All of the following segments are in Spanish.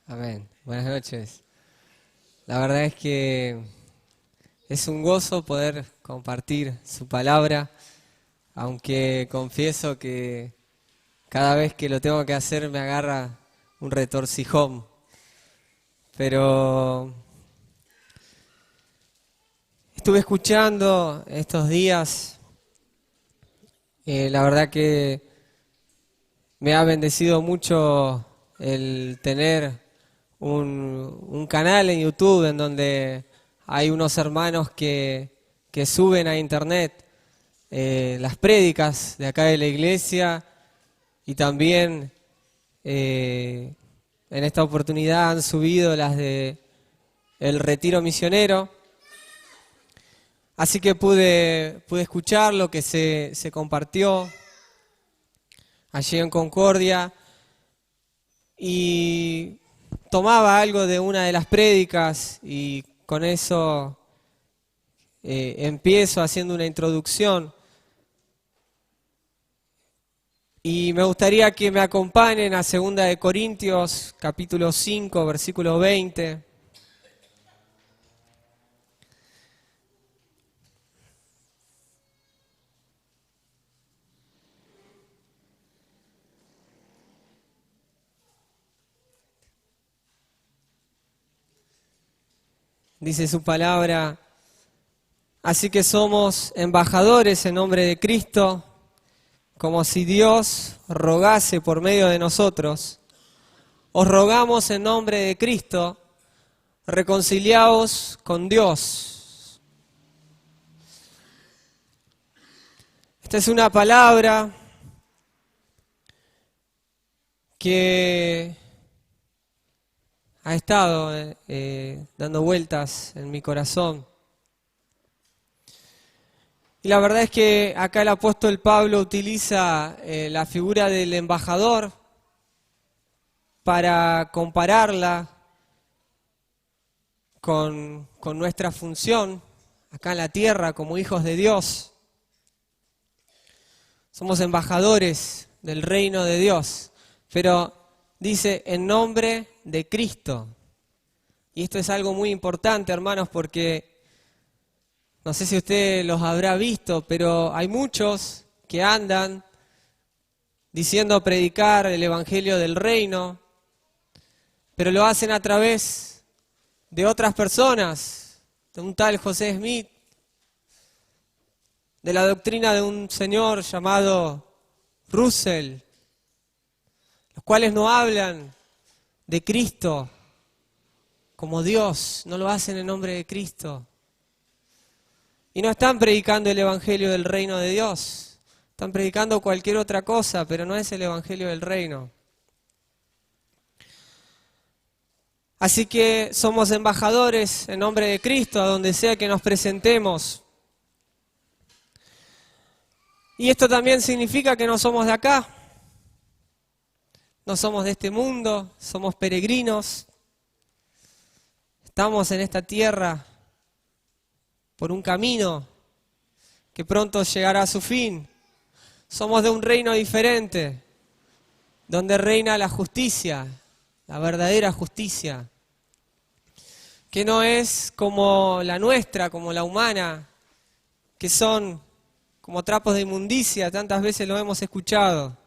Amén. Buenas noches. La verdad es que es un gozo poder compartir su palabra, aunque confieso que cada vez que lo tengo que hacer me agarra un retorcijón. Pero estuve escuchando estos días, la verdad que me ha bendecido mucho el tener un canal en YouTube en donde hay unos hermanos que suben a internet las prédicas de acá de la iglesia y también en esta oportunidad han subido las de el retiro misionero. Así que pude escuchar lo que se compartió allí en Concordia y tomaba algo de una de las prédicas y con eso empiezo haciendo una introducción. Y me gustaría que me acompañen a 2 Corintios, capítulo 5, versículo 20. Dice su palabra: así que somos embajadores en nombre de Cristo, como si Dios rogase por medio de nosotros. Os rogamos en nombre de Cristo, reconciliaos con Dios. Esta es una palabra que ha estado dando vueltas en mi corazón. Y la verdad es que acá el apóstol Pablo utiliza la figura del embajador para compararla con nuestra función acá en la tierra como hijos de Dios. Somos embajadores del reino de Dios, pero dice en nombre de Cristo. Y esto es algo muy importante, hermanos, porque no sé si usted los habrá visto, pero hay muchos que andan diciendo predicar el evangelio del reino, pero lo hacen a través de otras personas, de un tal José Smith, de la doctrina de un señor llamado Russell, los cuales no hablan de Cristo como Dios, no lo hacen en nombre de Cristo. Y no están predicando el evangelio del reino de Dios, están predicando cualquier otra cosa, pero no es el evangelio del reino. Así que somos embajadores en nombre de Cristo, a donde sea que nos presentemos. Y esto también significa que no somos de acá, no somos de este mundo, somos peregrinos. Estamos en esta tierra por un camino que pronto llegará a su fin. Somos de un reino diferente, donde reina la justicia, la verdadera justicia, que no es como la nuestra, como la humana, que son como trapos de inmundicia, tantas veces lo hemos escuchado.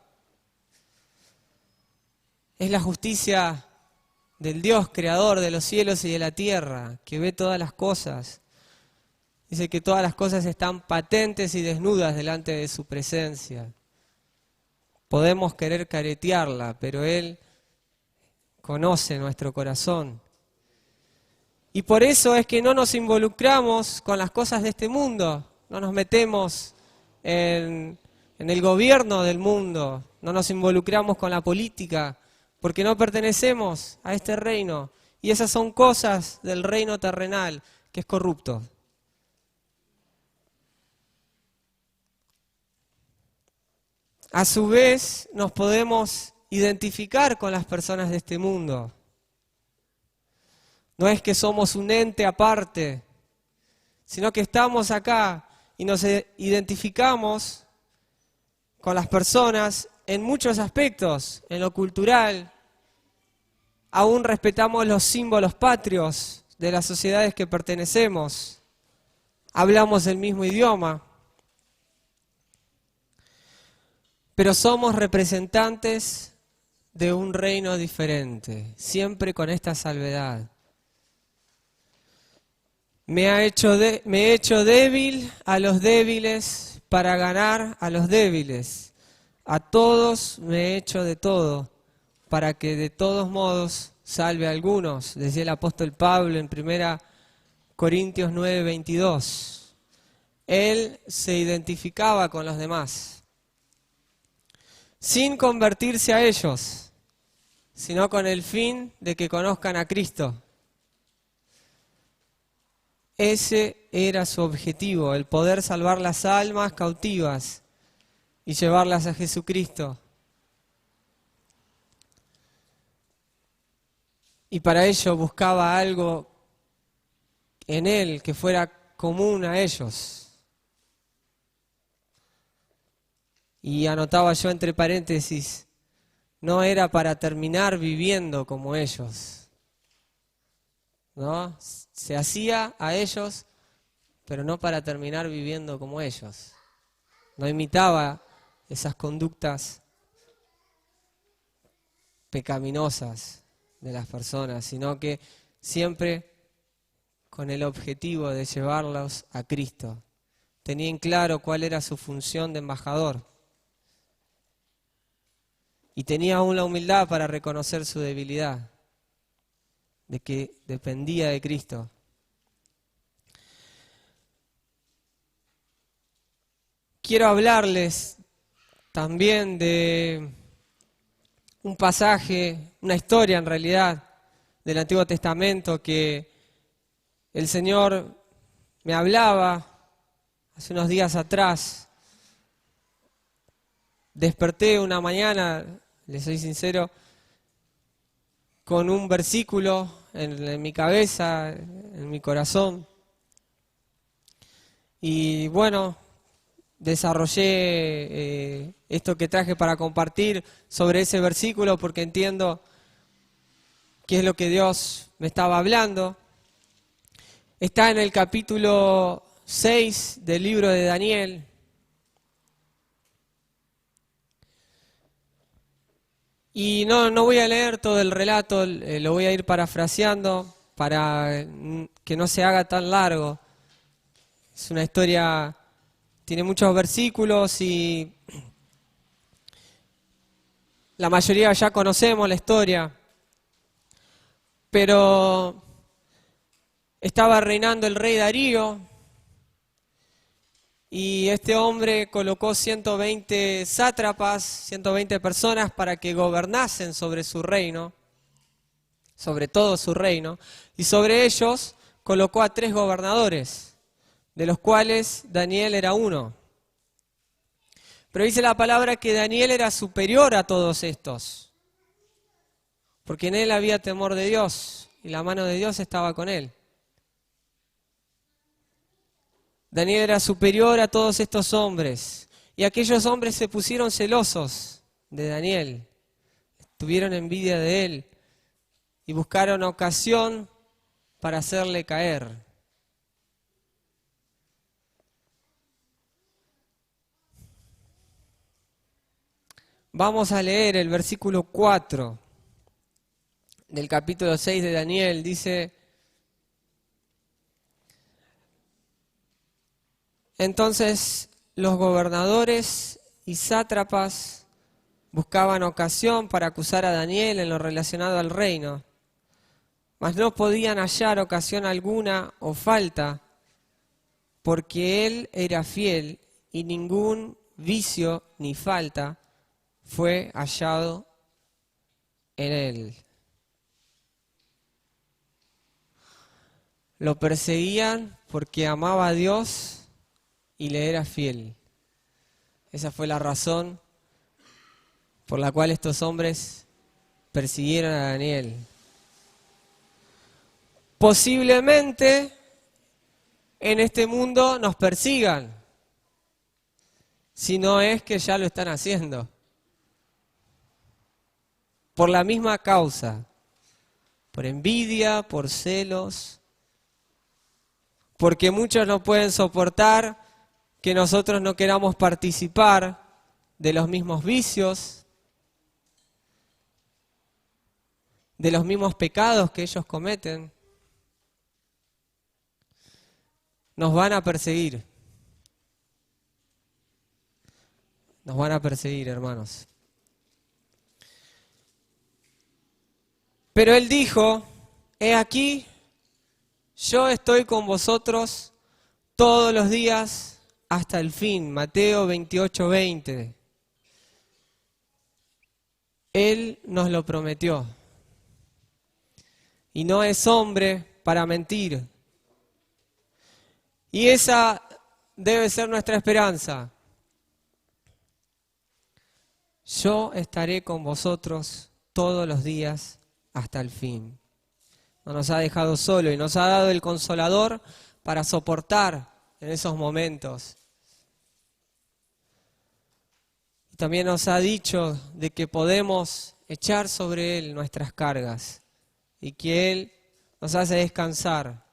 Es la justicia del Dios, creador de los cielos y de la tierra, que ve todas las cosas. Dice que todas las cosas están patentes y desnudas delante de su presencia. Podemos querer caretearla, pero Él conoce nuestro corazón. Y por eso es que no nos involucramos con las cosas de este mundo, no nos metemos en el gobierno del mundo, no nos involucramos con la política, porque no pertenecemos a este reino. Y esas son cosas del reino terrenal, que es corrupto. A su vez, nos podemos identificar con las personas de este mundo. No es que somos un ente aparte, sino que estamos acá y nos identificamos con las personas en muchos aspectos, en lo cultural. aún respetamos los símbolos patrios de las sociedades que pertenecemos. Hablamos el mismo idioma. Pero somos representantes de un reino diferente, siempre con esta salvedad. Me he hecho débil a los débiles para ganar a los débiles. A todos me he hecho de todo, para que de todos modos salve a algunos, decía el apóstol Pablo en 1 Corintios 9:22. Él se identificaba con los demás, sin convertirse a ellos, sino con el fin de que conozcan a Cristo. Ese era su objetivo, el poder salvar las almas cautivas y llevarlas a Jesucristo. Y para ello buscaba algo en Él que fuera común a ellos. Y anotaba yo entre paréntesis, no era para terminar viviendo como ellos, ¿no? Se hacía a ellos, pero no para terminar viviendo como ellos. No imitaba esas conductas pecaminosas de las personas, sino que siempre con el objetivo de llevarlos a Cristo. Tenía en claro cuál era su función de embajador. Y tenía aún la humildad para reconocer su debilidad, de que dependía de Cristo. Quiero hablarles también de un pasaje, una historia en realidad, del Antiguo Testamento que el Señor me hablaba hace unos días atrás. Desperté una mañana, les soy sincero, con un versículo en mi cabeza, en mi corazón. Y bueno, desarrollé esto que traje para compartir sobre ese versículo porque entiendo qué es lo que Dios me estaba hablando. Está en el capítulo 6 del libro de Daniel. Y no voy a leer todo el relato, lo voy a ir parafraseando para que no se haga tan largo. Es una historia, tiene muchos versículos y la mayoría ya conocemos la historia. Pero estaba reinando el rey Darío y este hombre colocó 120 sátrapas, 120 personas para que gobernasen sobre su reino, sobre todo su reino, y sobre ellos colocó a 3 gobernadores, de los cuales Daniel era uno. Pero dice la palabra que Daniel era superior a todos estos, porque en él había temor de Dios y la mano de Dios estaba con él. Daniel era superior a todos estos hombres y aquellos hombres se pusieron celosos de Daniel, tuvieron envidia de él y buscaron ocasión para hacerle caer. Vamos a leer el versículo 4 del capítulo 6 de Daniel, dice: Entonces los gobernadores y sátrapas buscaban ocasión para acusar a Daniel en lo relacionado al reino, mas no podían hallar ocasión alguna o falta, porque él era fiel y ningún vicio ni falta fue hallado en él. Lo perseguían porque amaba a Dios y le era fiel. Esa fue la razón por la cual estos hombres persiguieron a Daniel. Posiblemente en este mundo nos persigan, si no es que ya lo están haciendo, por la misma causa, por envidia, por celos, porque muchos no pueden soportar que nosotros no queramos participar de los mismos vicios, de los mismos pecados que ellos cometen. Nos van a perseguir. Nos van a perseguir, hermanos. Pero él dijo, he aquí, yo estoy con vosotros todos los días hasta el fin. Mateo 28:20. Él nos lo prometió. Y no es hombre para mentir. Y esa debe ser nuestra esperanza. Yo estaré con vosotros todos los días hasta el fin. No nos ha dejado solo y nos ha dado el Consolador para soportar en esos momentos. Y también nos ha dicho de que podemos echar sobre Él nuestras cargas y que Él nos hace descansar.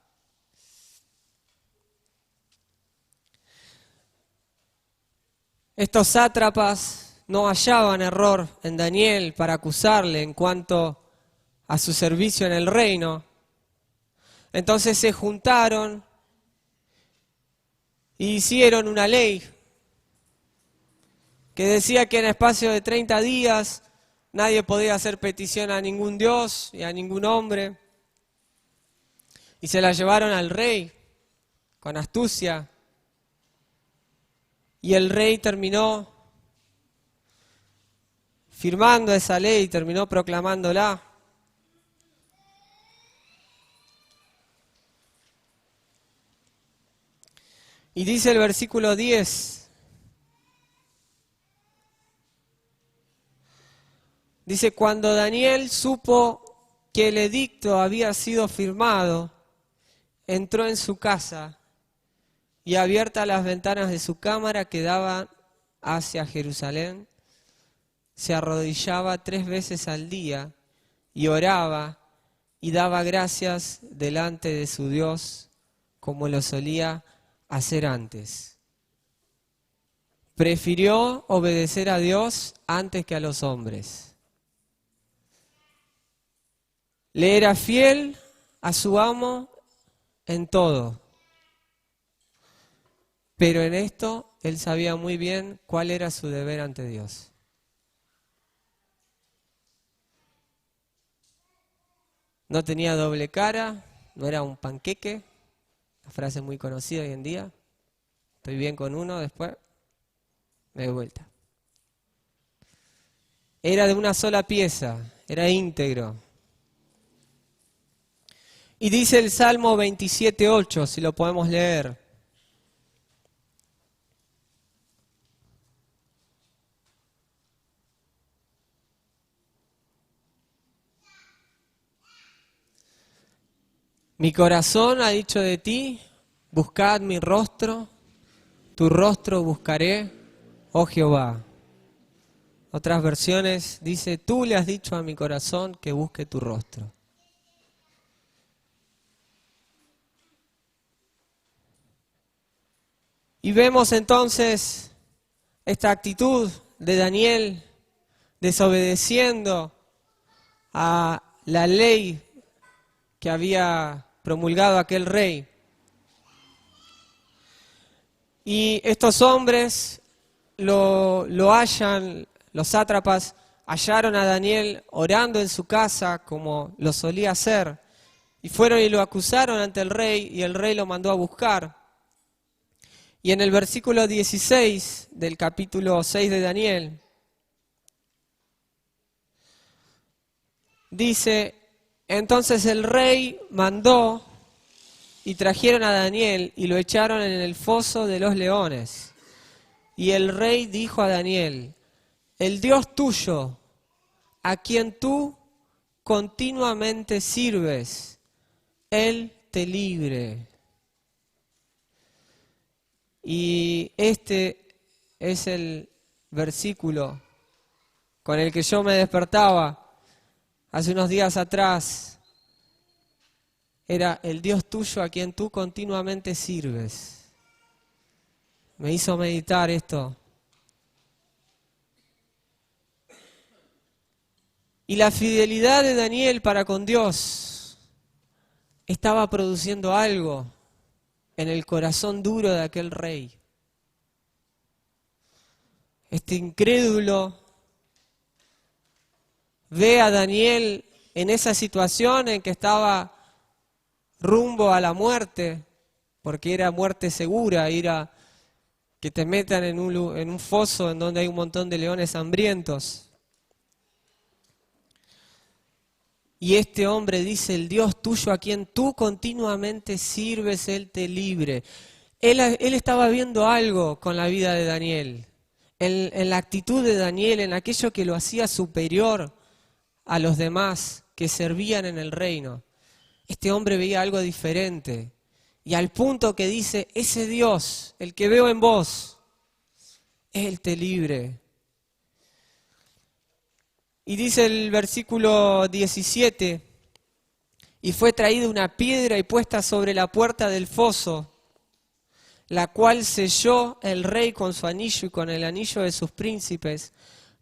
Estos sátrapas no hallaban error en Daniel para acusarle en cuanto a su servicio en el reino. Entonces se juntaron y hicieron una ley que decía que en espacio de 30 días nadie podía hacer petición a ningún dios y a ningún hombre. Y se la llevaron al rey con astucia. Y el rey terminó firmando esa ley, terminó proclamándola. Y dice el versículo 10, dice, cuando Daniel supo que el edicto había sido firmado, entró en su casa y abiertas las ventanas de su cámara que daban hacia Jerusalén, se arrodillaba 3 veces al día y oraba y daba gracias delante de su Dios como lo solía hacer antes. Prefirió obedecer a Dios antes que a los hombres. Le era fiel a su amo en todo. Pero en esto él sabía muy bien cuál era su deber ante Dios. No tenía doble cara, no era un panqueque, una frase muy conocida hoy en día. Estoy bien con uno, después me doy vuelta. Era de una sola pieza, era íntegro. Y dice el Salmo 27:8, si lo podemos leer. Mi corazón ha dicho de ti, buscad mi rostro, tu rostro buscaré, oh Jehová. Otras versiones dice, tú le has dicho a mi corazón que busque tu rostro. Y vemos entonces esta actitud de Daniel desobedeciendo a la ley que había promulgado aquel rey. Y estos hombres lo hallan, los sátrapas hallaron a Daniel orando en su casa como lo solía hacer. Y fueron y lo acusaron ante el rey y el rey lo mandó a buscar. Y en el versículo 16 del capítulo 6 de Daniel dice, entonces el rey mandó y trajeron a Daniel y lo echaron en el foso de los leones. Y el rey dijo a Daniel, el Dios tuyo, a quien tú continuamente sirves, Él te libre. Y este es el versículo con el que yo me despertaba hace unos días atrás, era el Dios tuyo a quien tú continuamente sirves. Me hizo meditar esto. Y la fidelidad de Daniel para con Dios estaba produciendo algo en el corazón duro de aquel rey. Este incrédulo ve a Daniel en esa situación en que estaba rumbo a la muerte, porque era muerte segura, ir a que te metan en un foso en donde hay un montón de leones hambrientos. Y este hombre dice, el Dios tuyo a quien tú continuamente sirves, Él te libre. Él estaba viendo algo con la vida de Daniel, en la actitud de Daniel, en aquello que lo hacía superior a los demás que servían en el reino. Este hombre veía algo diferente. Y al punto que dice, ese Dios, el que veo en vos, Él te libre. Y dice el versículo 17, y fue traída una piedra y puesta sobre la puerta del foso, la cual selló el rey con su anillo y con el anillo de sus príncipes,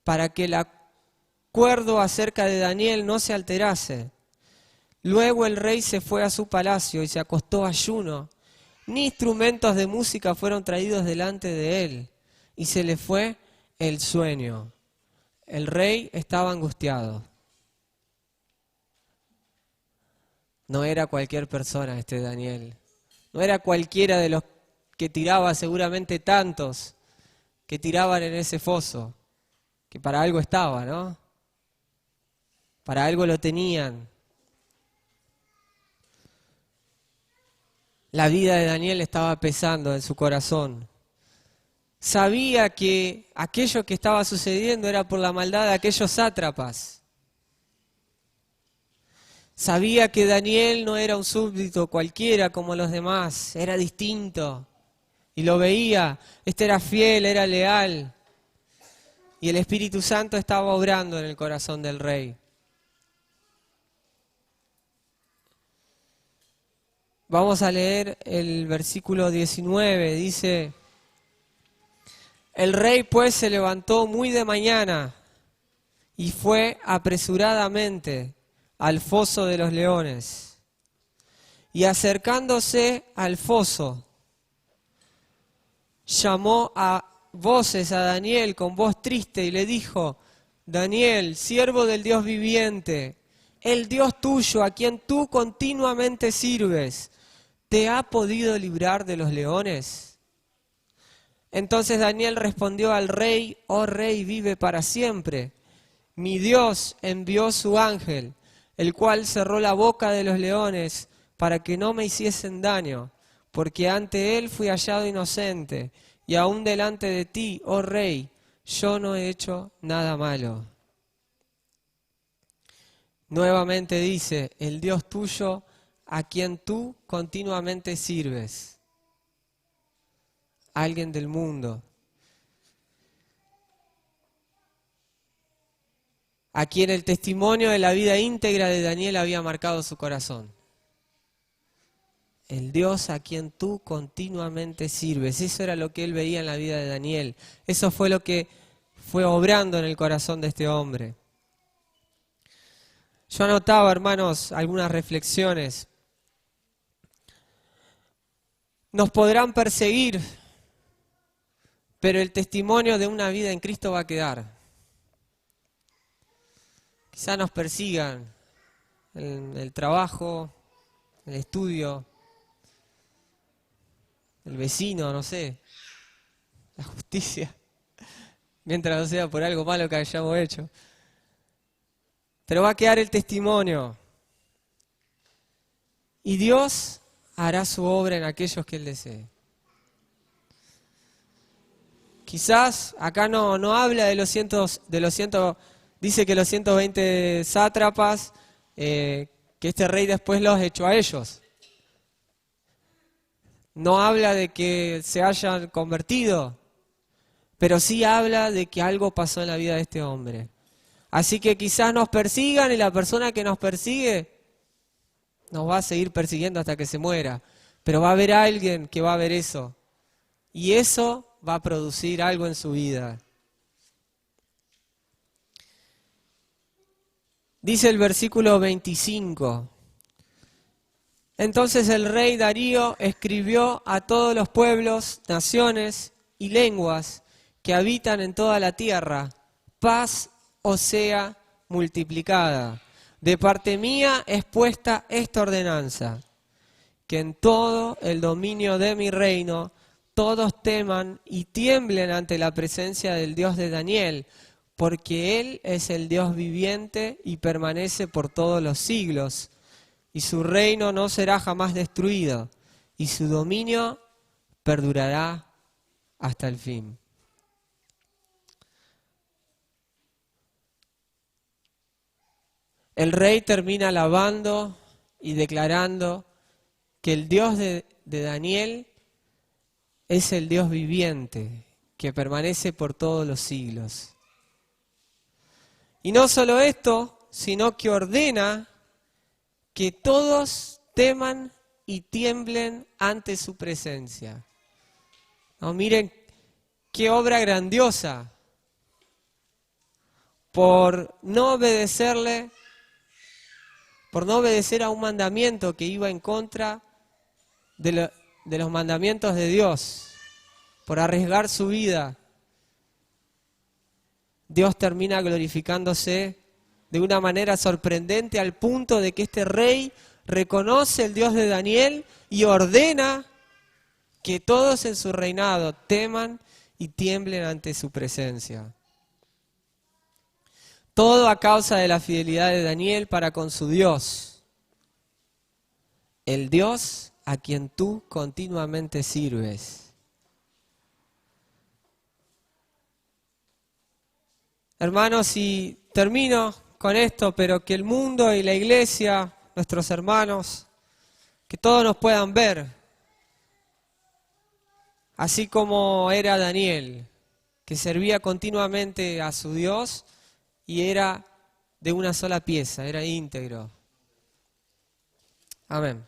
para que el acuerdo acerca de Daniel no se alterase. Luego el rey se fue a su palacio y se acostó ayuno. Ni instrumentos de música fueron traídos delante de él, y se le fue el sueño. El rey estaba angustiado. No era cualquier persona este Daniel. No era cualquiera de los que tiraba, seguramente tantos que tiraban en ese foso, que para algo estaba, ¿no? Para algo lo tenían. La vida de Daniel estaba pesando en su corazón. Sabía que aquello que estaba sucediendo era por la maldad de aquellos sátrapas. Sabía que Daniel no era un súbdito cualquiera como los demás, era distinto. Y lo veía, este era fiel, era leal. Y el Espíritu Santo estaba obrando en el corazón del rey. Vamos a leer el versículo 19, dice... El rey pues se levantó muy de mañana y fue apresuradamente al foso de los leones. Y acercándose al foso, llamó a voces a Daniel con voz triste y le dijo, Daniel, siervo del Dios viviente, el Dios tuyo a quien tú continuamente sirves, ¿te ha podido librar de los leones? Entonces Daniel respondió al rey, oh rey, vive para siempre. Mi Dios envió su ángel, el cual cerró la boca de los leones para que no me hiciesen daño, porque ante él fui hallado inocente, y aún delante de ti, oh rey, yo no he hecho nada malo. Nuevamente dice, el Dios tuyo a quien tú continuamente sirves. Alguien del mundo, a quien el testimonio de la vida íntegra de Daniel había marcado su corazón. El Dios a quien tú continuamente sirves. Eso era lo que él veía en la vida de Daniel. Eso fue lo que fue obrando en el corazón de este hombre. Yo anotaba, hermanos, algunas reflexiones. Nos podrán perseguir, pero el testimonio de una vida en Cristo va a quedar. Quizá nos persigan en el trabajo, el estudio, el vecino, no sé, la justicia, mientras no sea por algo malo que hayamos hecho. Pero va a quedar el testimonio. Y Dios hará su obra en aquellos que Él desee. Quizás acá no habla de los cientos, dice que los 120 sátrapas, que este rey después los echó a ellos. No habla de que se hayan convertido, pero sí habla de que algo pasó en la vida de este hombre. Así que quizás nos persigan y la persona que nos persigue nos va a seguir persiguiendo hasta que se muera, pero va a haber alguien que va a ver eso, y eso va a producir algo en su vida. Dice el versículo 25, entonces el rey Darío escribió a todos los pueblos, naciones y lenguas que habitan en toda la tierra, paz os sea multiplicada. De parte mía es puesta esta ordenanza, que en todo el dominio de mi reino todos teman y tiemblen ante la presencia del Dios de Daniel, porque Él es el Dios viviente y permanece por todos los siglos, y su reino no será jamás destruido, y su dominio perdurará hasta el fin. El rey termina alabando y declarando que el Dios de Daniel es el Dios viviente, que permanece por todos los siglos. Y no solo esto, sino que ordena que todos teman y tiemblen ante su presencia. No, miren qué obra grandiosa. Por no obedecer a un mandamiento que iba en contra de los mandamientos de Dios, por arriesgar su vida, Dios termina glorificándose de una manera sorprendente al punto de que este rey reconoce el Dios de Daniel y ordena que todos en su reinado teman y tiemblen ante su presencia. Todo a causa de la fidelidad de Daniel para con su Dios, el Dios a quien tú continuamente sirves. Hermanos, y termino con esto, pero que el mundo y la iglesia, nuestros hermanos, que todos nos puedan ver, así como era Daniel, que servía continuamente a su Dios y era de una sola pieza, era íntegro. Amén.